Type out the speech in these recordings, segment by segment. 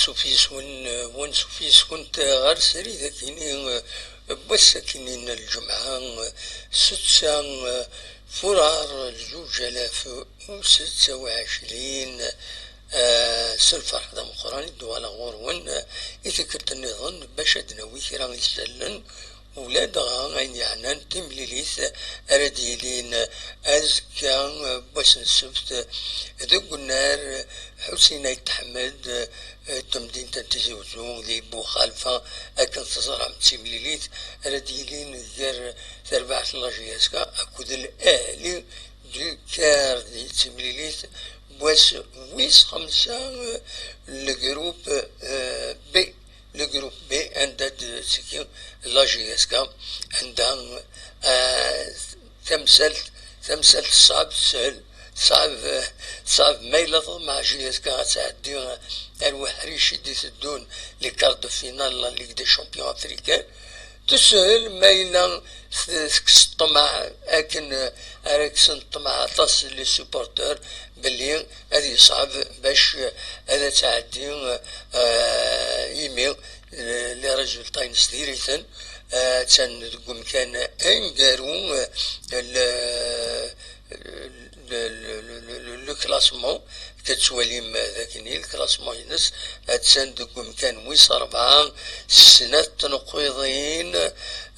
سوفيس كنت غير سري ذاكيني بس كاينين الجمعة 6 فرار 2026 سلفر هذا مقراني الدوالة غورون يتكرت النظام باش ادناوي كرا يسلن ولادها غين يعنان تمليليث ارديلين ازكا باش نسبت ذوق النار حسين يتحمد تمدين تنتزوزو ذي بو خالفة اكن تزرع تمليليث ارديلين غير تربعة لاجياسكا اكود الاهلي دو كار دي تمليليث بس ويس 5 الجروب بي الجروب بي عندها سكين لا جي اس كا عندها تمثل صعب سهل صعب ما يلظ مع جي اس كا تعدي الوحريش يدي تدون لي كارد فينال ليغ دي شامبيون افريكان تسهل مايلا الطمع لكن راكس الطمع تصل لي سوبورتور بلي هذه صعب باش هذا تعدي ايميل لي ريزولطا ستيريثن تنقوم كان انقارو لو كلاسمون كتوليم ذاكني الكلاسمون ينس تسندقوم كان ويس 4 سنة تنقيضين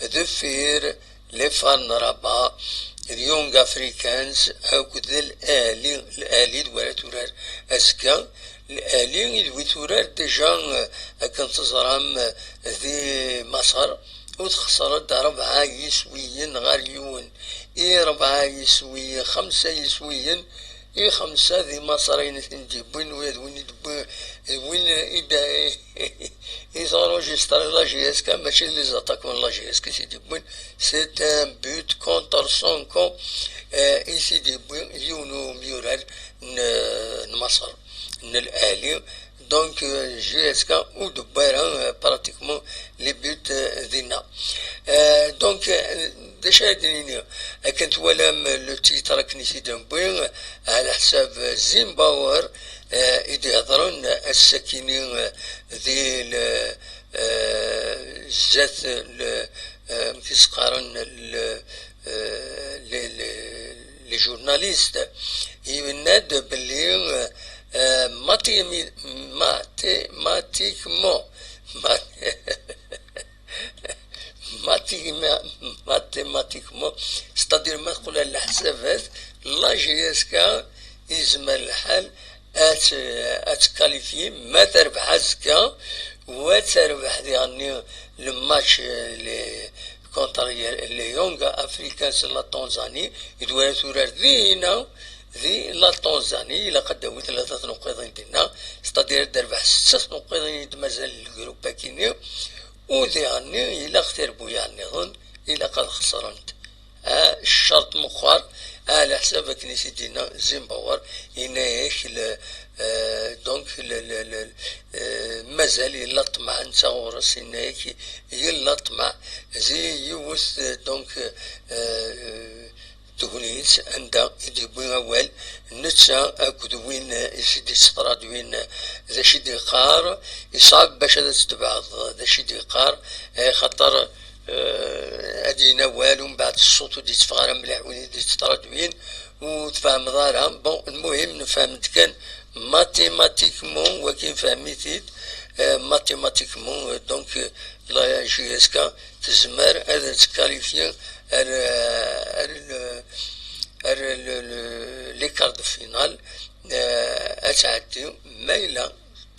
ذفير لي فان رابا اليونغ افريكانز اكد الالي دولا تورار اسكا الالي دوي تورار ديجا كان تزرام ذي مصر وتخسرت 4 يسويين غاليون 4 يسوي 5 يسويين 5 ذي مصرين تنجيبين وين يدبون وين إذا enregistré la GSK ماشي لي زاتاك من لا GSK سيديبون سي ان بوت كونتر سون كون يسيديبون يونو ميورال مصر الالي دونك جي اس كا ودبر براتيكمون لي بوت دينا دونك داش هادني كنت ولا لو تيتر كنيسي دمبوين على حساب زيمباور إذا يهضرون الساكنين ذي الزات كيسقارن لي جورناليست يناد باللي ماتيماتيكمون ستادير ما تقول على الحسابات لا جي اس كا يزمر الحال اتكاليفي ما تربح هزكا وتربح يعني الماتش اللي كونتر لي يونغ افريكانس لا تنزاني يدوي تورار ذينا ذي لا تنزاني الا قدموا 3 نقاط دينا ستادير تربح 6 نقاط مازال الجروب كيني وذي يعني الا اختربوا يعني ظن الا قد خسرنت الشرط مخار على حساب كنيسة دينا زيمباور ينايش دونك مازال يلا طمع نتا ورس ينايك يلا طمع زي يوث دونك تغنيت عندها يديبوين أول نتا أكد وين يسيدي ستراد وين ذا شي قار يصعب باش هذا تتبع ذا شي قار خاطر ادينا والو من بعد الصوت ودي تفغر مليح وين دي تطرد وين وتفهم دارها بون المهم نفهمت كان ماتيماتيكمون وكين فهميتيت ماتيماتيكمون دونك لا جي اس كا تزمر هذا تكاليفيا لي كارد فينال اتعدي مايله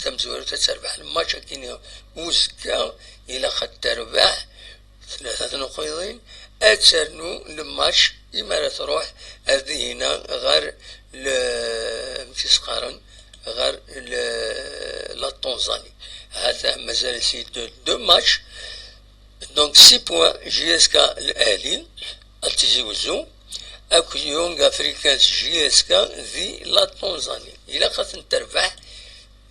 تمزور تتربح الماتش كينيا وزكا الى خد تربح 3 نقاط اتسرنو الماتش إما تروح هذه هنا غير متسقارن غير لا تنزاني هذا مازال سي دو ماتش دونك 6 بوان جي اس كا الالي التزوزو اكو يونغ افريكانس جي اس كا ذي لا تنزاني الى خاصن تربح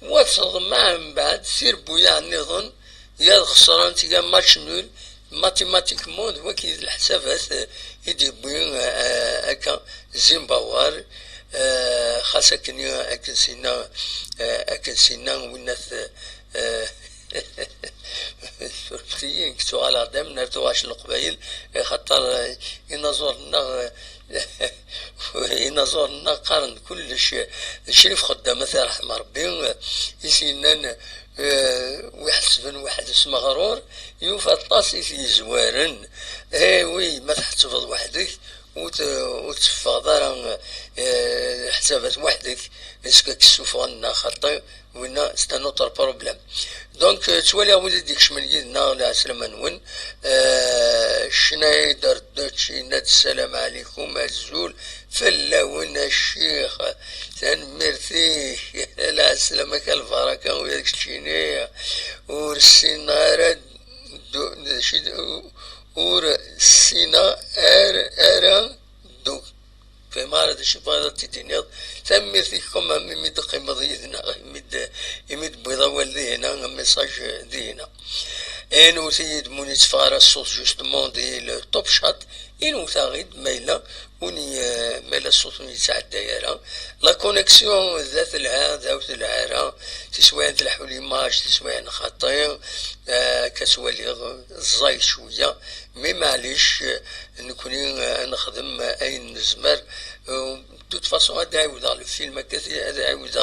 وصل معهم من بعد سير بويا النظام يا خسران تيا ماتش نول ماتيماتيكمون وكي الحسابات يديبوين هكا زيمباوار خاصة كني أكنسينا ونث ثلاثيين كتو على عدم نرتواش القبائل خاطر ينظرنا قارن كلش الشريف خدام مثلا رحم ربي يسينان ويحسبن واحد اسمه غرور يوفى الطاسي في زوارن وي ما تحتفظ وحدك وتفضل دار حسابات وحدك اسكك السوفغنا خاطر وين ستا نوتر بروبليم دونك تولي ولديك شمن يدنا لا سلامة نون شنايدر دوتشي السلام عليكم الزول فلاون الشيخ تنمرتي لا سلامك البركة وياك الشينية ورسينا ورسينا ارا دو في مارد الشفاء تدينيض تمرتيكم مد قيمة ضيدنا مد بيضا والدينا ميساج دينا انو سيد مونيت فارا الصوت جوستمون دي التوب شات انو تاغيد ميلا وني ميلا الصوت يتساعد دايرة لا كونيكسيون ذات العاد ذات العارة تسوى تلحو ليماج تسوى خطير كتولي الزايد شوية مي معليش نكوني نخدم اين نزمر توت فاسون هذا عاود لو فيلم هذا عاود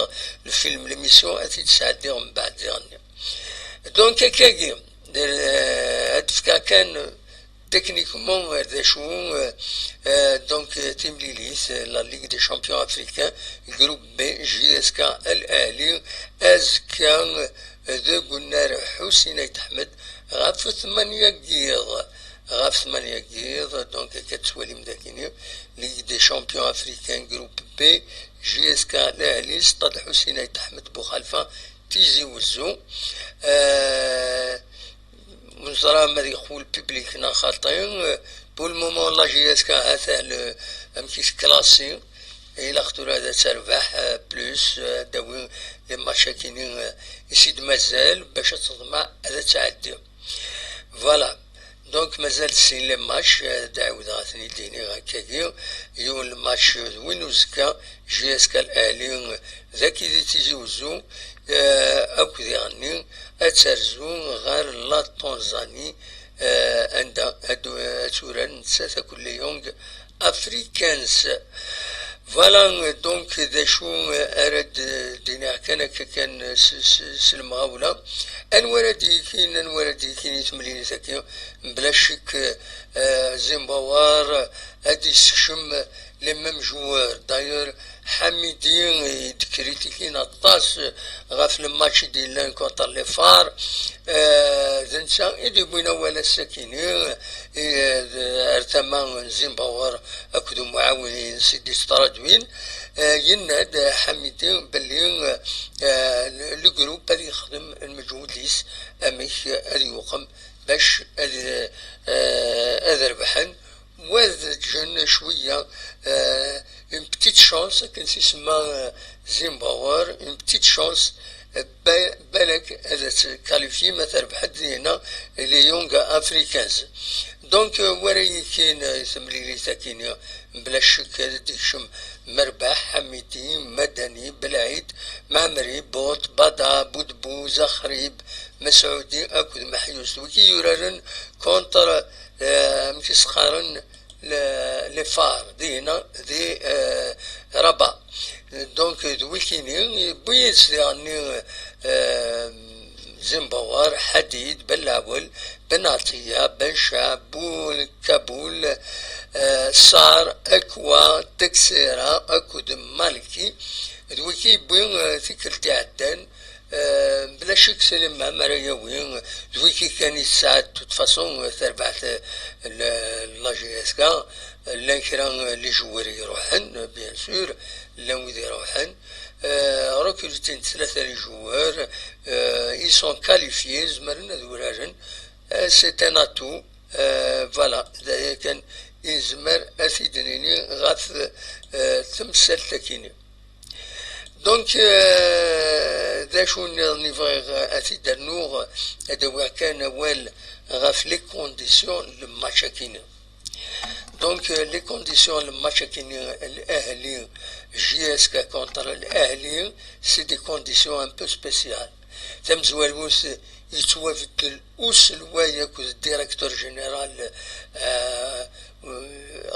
لو فيلم ليميسيون هاتي تساعد ديهم من بعد ديرني دونك كاكي هادفكا كان تكنيكمون هذا شو دونك تيم ليليث لا ليغ دي شامبيون افريكان جروب بي جي اس كا الاهلي ازكا ذا قلنا حسين احمد غاف 8 قيض دونك كتولي مداكيني ليغ دي شامبيون افريكان جروب بي جي اس كا الاهلي استاد حسين احمد بوخلفه تيزي وزو منظرة ما يقول بيبليكنا خاطئين بول مومون لا جي اس كا هذا مكيش كلاسي الى اختار هذا تربح بلوس داوي لي مشاكلين يسيد مازال باش تطمع هذا تعدي فوالا دونك مازال سين لي ماتش داعود غاثني ديني هكاكي يو الماتش وين وزكا جي اس كا الاهلي ذاك اللي تيجي وزو اكو يعني اترزو غير لا تنزاني عند هادو توران ثلاثة كل يوم افريكانس فوالا دونك ذا شو اراد دينا كان سلمغاولا انوار ديكين يتملين ذاكي بلا شك زيمباوار هادي سشم لي ميم جوار داير حميدي كريتيكين الطاس غاف الماتش ديال كونتر لي فار زنسا ايدي بوينا ولا الساكنين ارتما زيمباوار اكدو معاونين سيدي سترادوين يناد حميدي بلي لو جروب غادي يخدم المجهود ليس اميش غادي يقم باش هذا ربحن وذ جن شويه une petite chance كنسي سما زيمباوار une petite chance بالك هذا كاليفي ما تربح هنا لي يونغ افريكانز دونك وراي كاين يسمي لي ساكين بلا شك ديكشم مربح حميدي مدني بلعيد معمري بوط بدا بودبو زخريب مسعودي اكد محيوس وكي يورارن كونتر مشي سخارن لي فار دينا دي ربا دونك دويكيني بيز يعني زيمباوار حديد بلاول بناطية بنشا بول كابول صار اكوا تكسيرا اكود مالكي دويكي بين فكرتي عدان بلا شك سلم مع مريوين دويكي كان يساعد توت فاسون تربعت لا جي اس كا لا كران لي جوار يروحن بيان سور لا ويد يروحن ركلتين ثلاثة لي جوار ils sont qualifiés زمرنا دوراجن سي ان اتو فوالا هذايا كان يزمر اسيدنيني غاف تمثل تكيني دونك ذا شو نيفغ اسيد نور هذا كان وال غاف لي كونديسيون الماتش كاين دونك لي كونديسيون الماتش كاين الاهلي جي اس كا كونتر الاهلي سي دي كونديسيون ان بو سبيسيال تم زوالوس يتوافد الأس الوايا كو الديريكتور جينيرال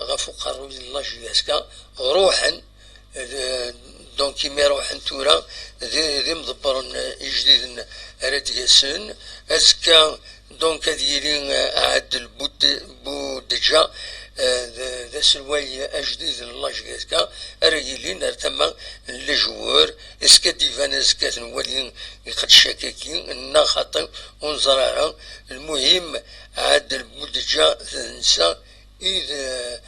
غفو قروي الله جي اس كا روحا دونك كيما روحا تورا ذي مضبرن جديد راد ياسن اسكا دونك هادي لي عاد البودجا ذا سلواي اجديد الله جيسكا راهي نار تما لجوار اسكا ديفان اسكا تنولي قد شاكاكي نا خاطر ونزرارا المهم عاد البودجا نسى اذا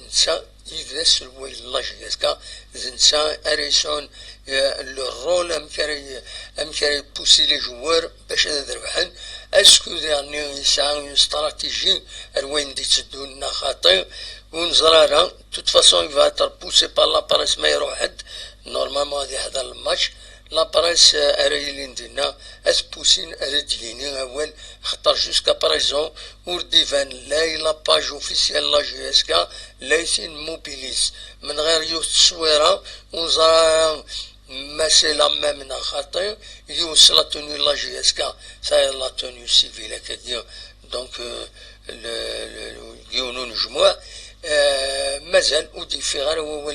نسى إذا سلوي الله جيسكا نسى أريسون الرول أمكاري بوسي لي جوار باش هذا ربحن اسكو يعني يسعى استراتيجي الوين دي تسدونا خاطر ونزرارا توت فاسون يفا تر بوسي بار لا بريس ما يروح حد نورمالمون غادي يحضر الماتش لا بريس ارايلي ندينا اسبوسين اراديني اول خطر جوسكا بريزون ورديفان لا لا باج اوفيسيال لا جي اس كا لايسين موبيليز من غير يوت التصويره ونزرارا ما سي لا ميم خاطر يوصل لا توني لا جي اس كا ساي لا توني سيفيل هكاك دونك يونون جموع مازال ودي في غير هو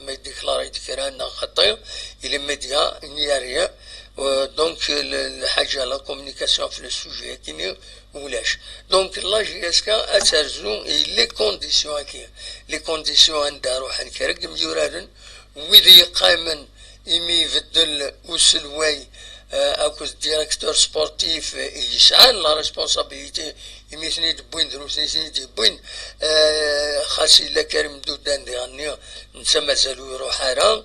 ما يديكلاري ديكرانا خاطر الى ميديا نياريا دونك الحاجه لا كومونيكاسيون في لو سوجي كيني ولاش دونك لا جي اس كا اترزو لي كونديسيون كي لي كونديسيون ندارو حنكرك مجورادن ويدي قائما يمي يبدل وسلواي اكو ديريكتور سبورتيف يسعى لا ريسبونسابيلتي يميثني دبوين دروسني سني دبوين خاصي لا كريم دودان ديالني نسى مازالو يروح راه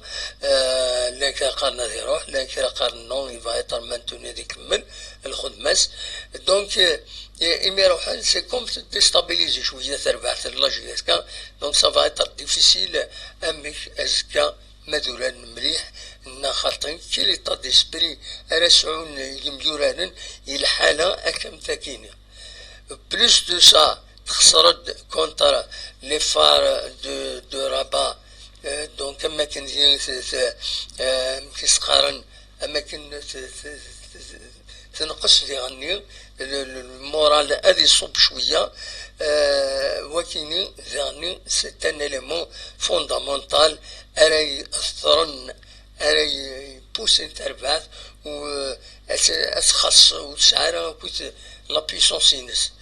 لا قارنا يروح لا قارنا نون يفايتر مانتوني يكمل الخدماس دونك إمي روحان سي كوم ديستابيليزي شويه تربعت لا جي اس كا دونك سا فايتر ديفيسيل امك ازكا مدولا مليح نا خاطر كي ليطا ديسبري راسعون يمجورانن الحاله اكم ثاكينه بلوس دو سا خسرت كونتر لي فار دو رابا دونك اما كان كيسقارن اما كان تنقص ديالني المورال هذه صب شويه ولكن ذاني سي ان اليمون فوندامونتال اراي اثرن اراي بوسين تربات و اسخص وسعر كنت لا بيسونس ينس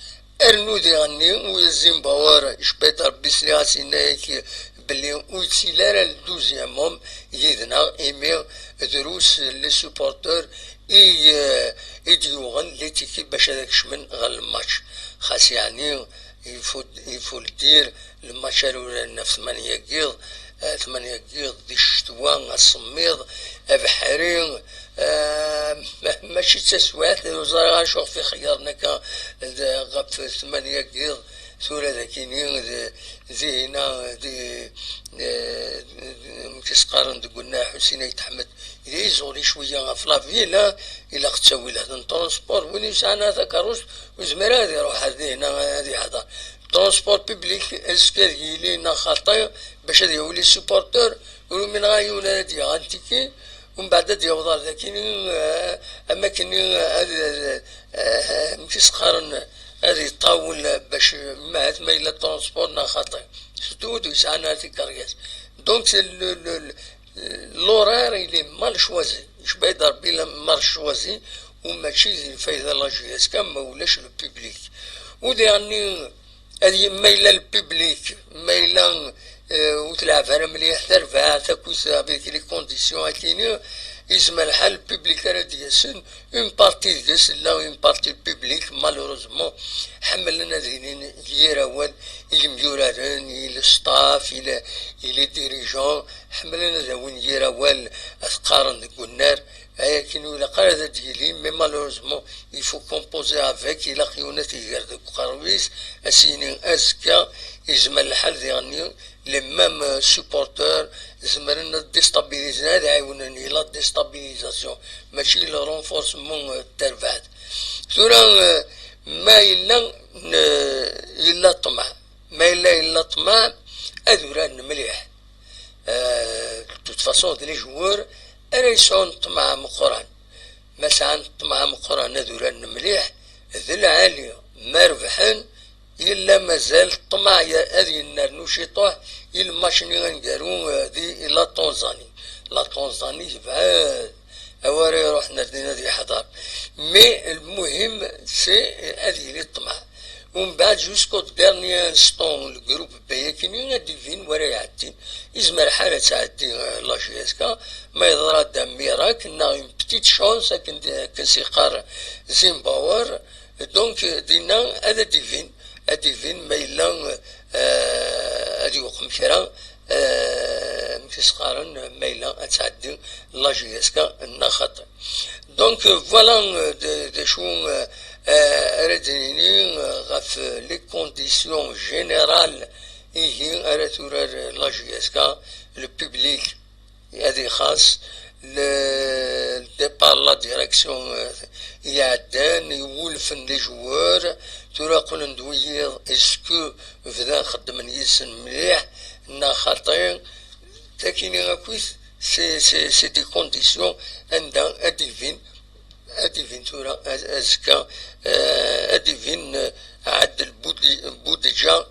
ارنو ديالني ويزين باور شبيتر بسياسي بلي ويتسيلار الدوزياموم يدنا ايمي دروس لي سوبورتور يديوغن ليتيكيب باش هذاك شمن غير الماتش خاص يعني يفو دير الماتش الاولاني في 8 كيض 8 كيض دي الشتوى الصميض بحرين ماشي تسوات الوزاره غنشوف في خيارنا كا غاب في 8 كيض ثورة ذاكيني زينا دي كيسقارن قلنا حسين يتحمد إذا يزوري شوية في لافيلا إلا تسوي له ترونسبور وين يسعنا ذاك الروس وزمر هذا يروح هذه حضر ترونسبور بيبليك اسكال لينا خاطئ باش هذا يولي سوبورتور ومن غايون هادي غانتيكي ومن بعد هادي يوضع ذاكيني أماكن هذا كيسقارن هذه يطاول باش ما إلا ترونسبور خاطئ سدود ويسعنا في كارياس دونك لورار اللي مال شوازي شبه يدار بلا مال شوازي وماشي زي الفايدة لا جي اس كا ما ولاش لو بيبليك وديعني هذه مايلة البيبليك مايلة وتلعب انا مليح ترفع تاكوس افيك لي كونديسيون كاينين يسمى الحال البيبليك راه ديالسن اون بارتي ديس لا اون بارتي البيبليك مالوروزمون حملنا ذهنين يراول المجورين الى ستاف الى ديريجون حملنا ذوين يراول اثقارن قلنار لكن ولا قال هذا ديالي مي مالوروزمون يفو كومبوزي افيك الى خيونتي غير قرويس اسينين ازكا يزمل الحال ديالني لي ميم سوبورتور زمرنا ديستابيليزنا هذا عاونني لا ديستابيليزاسيون ماشي لا رونفورسمون ترفعت ثورا ما إلا طمع ما إلا طمع أذوران مليح. توت فاسون دي لي جوار راه يسعون طمع مقران، ما سعان طمع مقران أذوران مليح ذي العالية ما ربحن إلا مازال الطمع هذه النار نشيطوه إلا ماشني غنقارو دي إلى طنزاني. لا طنزاني بعاد أواري روحنا دينا دي حضار، مي المهم سي هذه لي الطمع. ومن بعد جوسكو ديرني انستون الجروب بايكيني غادي فين ورا يعدي يزمر حالة تعدي لا جي اس كا ما يضرا دام ميراك نا اون بتيت شونس كنسيقار زيمباور. دونك دينا هذا ديفين ما إلا هادي وقم كرا مكسقارن ما إلا تعدي لا جي اس كا نا خاطر. دونك فوالا دي شو أردني غاف لي كونديسيون جينيرال هي أراتورار لا جي اس كا لو بوبليك هذه خاص ديبار لا ديريكسيون يعدان يولفن لي جوار تراقل ندوي اسكو فدا خدم نيسن مليح نا خاطين تاكيني غاكويس سي دي كونديسيون عندها اديفين تورا ازكا اديفين عد البودجا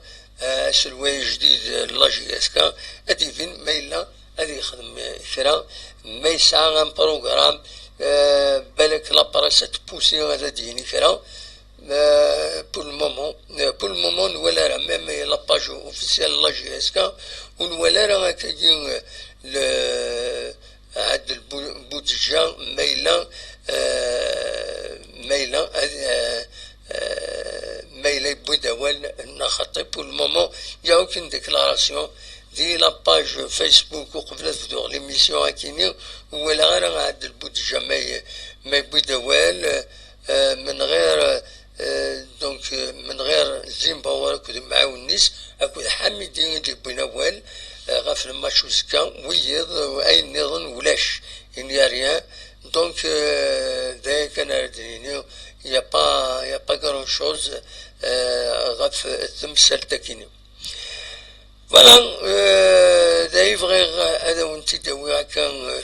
سلوي جديد لا جي اس كا اديفين ما الا هذه يخدم كرا ما يسعى ان بروغرام بالك لا براسة تبوسي هذا ديني كرا بور المومون ولا راه ميم لا باج اوفيسيال لا جي اس كا ولا راه كاين عد البودجا مايلا بودوال نخطي بور المومون يا اوكين ديكلاراسيون دي لا باج فيسبوك وقبل تفدو ليميسيون هاكيني ولا راه عد البودجا ما بودوال من غير دونك من غير زيمباور كود معاونيس اكود حميدين دي بنوال غاف الماتشوسكا ويض واين نظن ولاش ان يا ريان. دونك ذاك انا رديني يا با غران شوز غاف التمثال تاكيني. فوالا ذا يفغي هذا وانت داوي كان